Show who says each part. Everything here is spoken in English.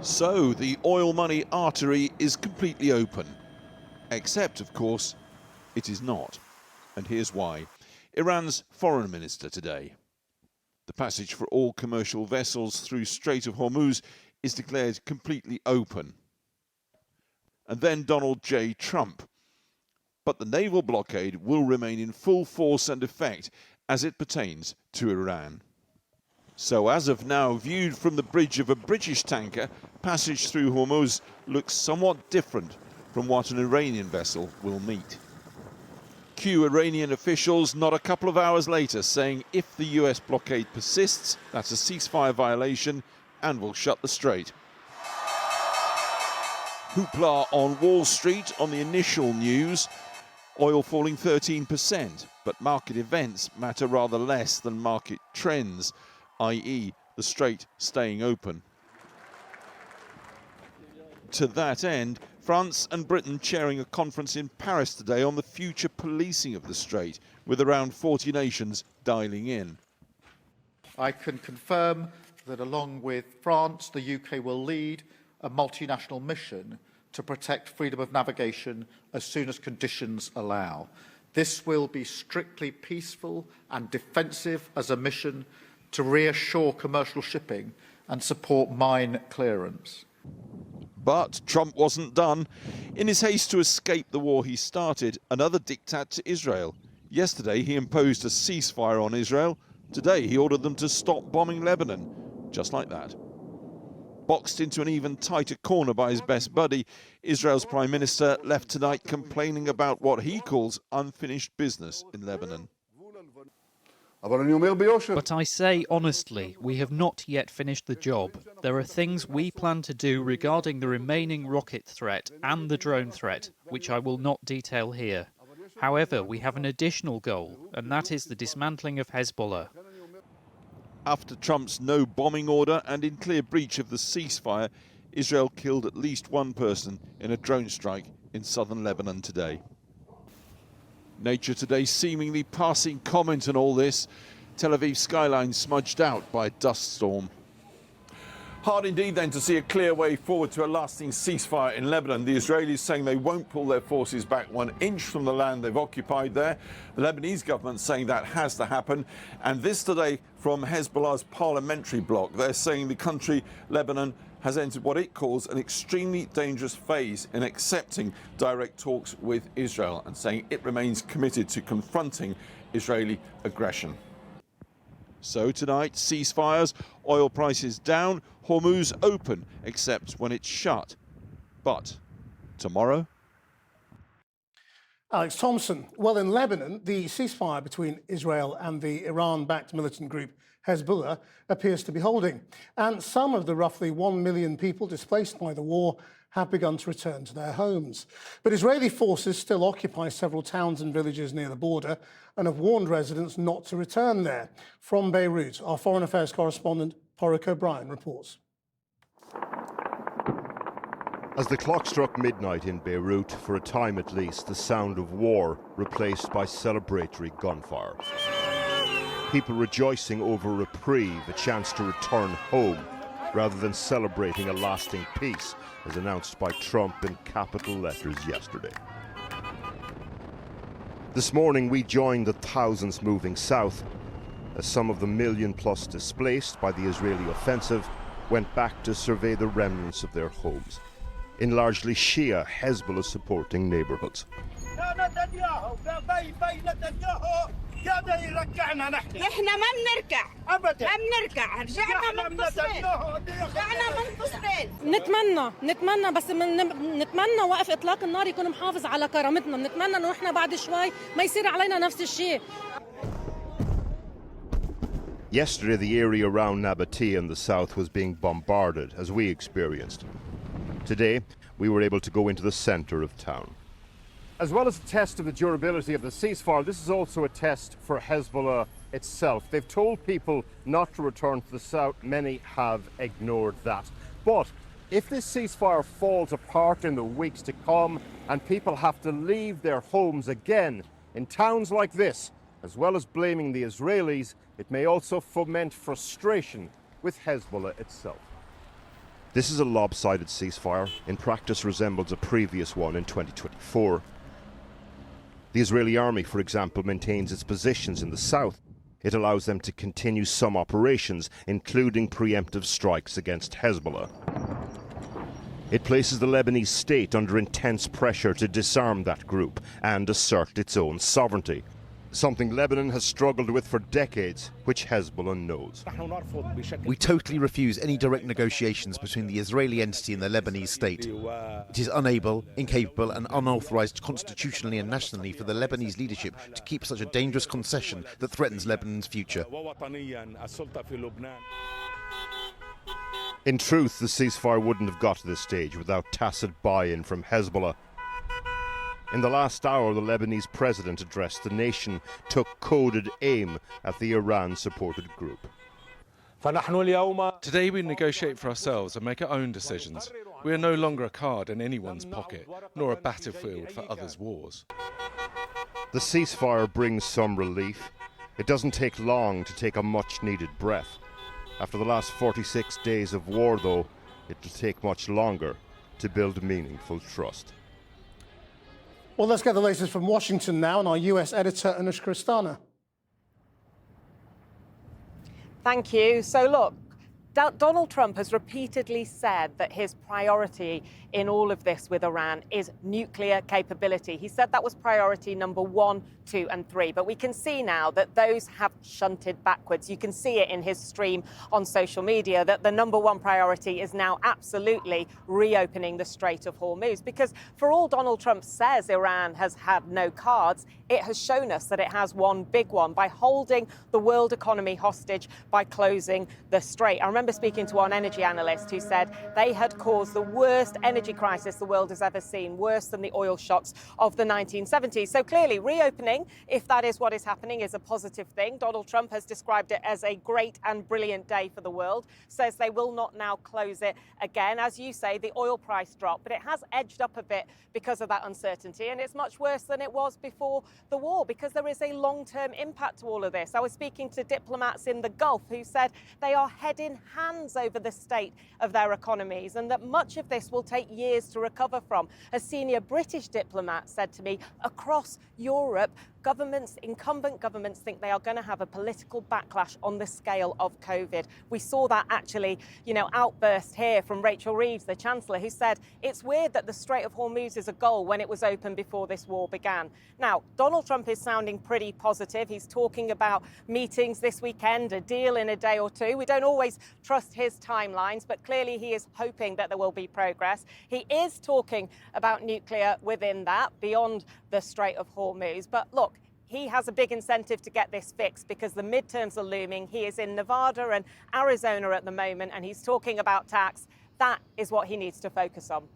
Speaker 1: So the oil money artery is completely open. Except, of course, it is not. And here's why. Iran's foreign minister today. The passage for all commercial vessels through Strait of Hormuz is declared completely open. And then Donald J. Trump. But the naval blockade will remain in full force and effect as it pertains to Iran. So as of now, viewed from the bridge of a British tanker, passage through Hormuz looks somewhat different from what an Iranian vessel will meet. Cue Iranian officials not a couple of hours later saying if the US blockade persists, that's a ceasefire violation and will shut the strait. Hoopla on Wall Street on the initial news, oil falling 13%, but market events matter rather less than market trends, i.e. the strait staying open. To that end, France and Britain chairing a conference in Paris today on the future policing of the strait, with around 40 nations dialing in.
Speaker 2: I can confirm that along with France, the UK will lead a multinational mission to protect freedom of navigation as soon as conditions allow. This will be strictly peaceful and defensive as a mission to reassure commercial shipping and support mine clearance.
Speaker 1: But Trump wasn't done. In his haste to escape the war he started, another diktat to Israel. Yesterday he imposed a ceasefire on Israel. Today he ordered them to stop bombing Lebanon. Just like that. Boxed into an even tighter corner by his best buddy, Israel's Prime Minister left tonight complaining about what he calls unfinished business in Lebanon.
Speaker 3: But I say honestly, we have not yet finished the job. There are things we plan to do regarding the remaining rocket threat and the drone threat, which I will not detail here. However, we have an additional goal, and that is the dismantling of Hezbollah.
Speaker 1: After Trump's no bombing order and in clear breach of the ceasefire, Israel killed at least one person in a drone strike in southern Lebanon today. Nature today seemingly passing comment on all this. Tel Aviv skyline smudged out by a dust storm. Hard indeed then to see a clear way forward to a lasting ceasefire in Lebanon. The Israelis saying they won't pull their forces back 1 inch from the land they've occupied there. The Lebanese government saying that has to happen. And this today from Hezbollah's parliamentary bloc. They're saying the country, Lebanon, has entered what it calls an extremely dangerous phase in accepting direct talks with Israel and saying it remains committed to confronting Israeli aggression. So tonight, ceasefires, oil prices down, Hormuz open, except when it's shut. But tomorrow?
Speaker 4: Alex Thompson. Well, in Lebanon, the ceasefire between Israel and the Iran-backed militant group Hezbollah appears to be holding. And some of the roughly 1 million people displaced by the war have begun to return to their homes. But Israeli forces still occupy several towns and villages near the border and have warned residents not to return there. From Beirut, our Foreign Affairs correspondent, Porrick O'Brien, reports.
Speaker 5: As the clock struck midnight in Beirut, for a time at least, the sound of war replaced by celebratory gunfire. People rejoicing over a reprieve, a chance to return home, rather than celebrating a lasting peace, as announced by Trump in capital letters yesterday. This morning we joined the thousands moving south, as some of the million-plus displaced by the Israeli offensive went back to survey the remnants of their homes, in largely Shia, Hezbollah-supporting neighborhoods.
Speaker 6: احنا ما بنركع ابدا ما بنركع رجعنا منتصرين نتمنى بس نتمنى وقف اطلاق النار يكون محافظ على كرامتنا نتمنى انه احنا بعد شوي ما يصير علينا نفس الشيء.
Speaker 5: Yesterday, the area around Nabatea in the south was being bombarded, as we experienced. Today, we were able to go into the center of town.
Speaker 7: As well as a test of the durability of the ceasefire, this is also a test for Hezbollah itself. They've told people not to return to the south. Many have ignored that. But if this ceasefire falls apart in the weeks to come and people have to leave their homes again in towns like this, as well as blaming the Israelis, it may also foment frustration with Hezbollah itself.
Speaker 5: This is a lopsided ceasefire, in practice resembles a previous one in 2024. The Israeli army, for example, maintains its positions in the south. It allows them to continue some operations, including preemptive strikes against Hezbollah. It places the Lebanese state under intense pressure to disarm that group and assert its own sovereignty, something Lebanon has struggled with for decades, which Hezbollah knows.
Speaker 8: We totally refuse any direct negotiations between the Israeli entity and the Lebanese state. It is unable, incapable and unauthorized constitutionally and nationally for the Lebanese leadership to keep such a dangerous concession that threatens Lebanon's future.
Speaker 5: In truth, the ceasefire wouldn't have got to this stage without tacit buy-in from Hezbollah. In the last hour, the Lebanese president addressed the nation, took coded aim at the Iran-supported group.
Speaker 9: Today we negotiate for ourselves and make our own decisions. We are no longer a card in anyone's pocket, nor a battlefield for others' wars.
Speaker 5: The ceasefire brings some relief. It doesn't take long to take a much-needed breath. After the last 46 days of war, though, it will take much longer to build meaningful trust.
Speaker 4: Well, let's get the latest from Washington now, and our US editor, Anushka Rastana.
Speaker 10: Thank you. So look, Donald Trump has repeatedly said that his priority in all of this with Iran is nuclear capability. He said that was priority number 1, 2 and 3. But we can see now that those have shunted backwards. You can see it in his stream on social media that the number 1 priority is now absolutely reopening the Strait of Hormuz. Because for all Donald Trump says Iran has had no cards, it has shown us that it has one big one by holding the world economy hostage by closing the strait. I remember speaking to one energy analyst who said they had caused the worst energy crisis the world has ever seen, worse than the oil shocks of the 1970s. So clearly, reopening, if that is what is happening, is a positive thing. Donald Trump has described it as a great and brilliant day for the world, says they will not now close it again. As you say, the oil price dropped, but it has edged up a bit because of that uncertainty, and it's much worse than it was before the war because there is a long-term impact to all of this. I was speaking to diplomats in the Gulf who said they are head in hands over the state of their economies and that much of this will take years to recover from. A senior British diplomat said to me, across Europe, incumbent governments think they are going to have a political backlash on the scale of COVID. We saw that actually, outburst here from Rachel Reeves, the Chancellor, who said it's weird that the Strait of Hormuz is a goal when it was open before this war began. Now, Donald Trump is sounding pretty positive. He's talking about meetings this weekend, a deal in a day or two. We don't always trust his timelines, but clearly he is hoping that there will be progress. He is talking about nuclear within that, beyond the Strait of Hormuz. But look, he has a big incentive to get this fixed because the midterms are looming. He is in Nevada and Arizona at the moment, and he's talking about tax. That is what he needs to focus on.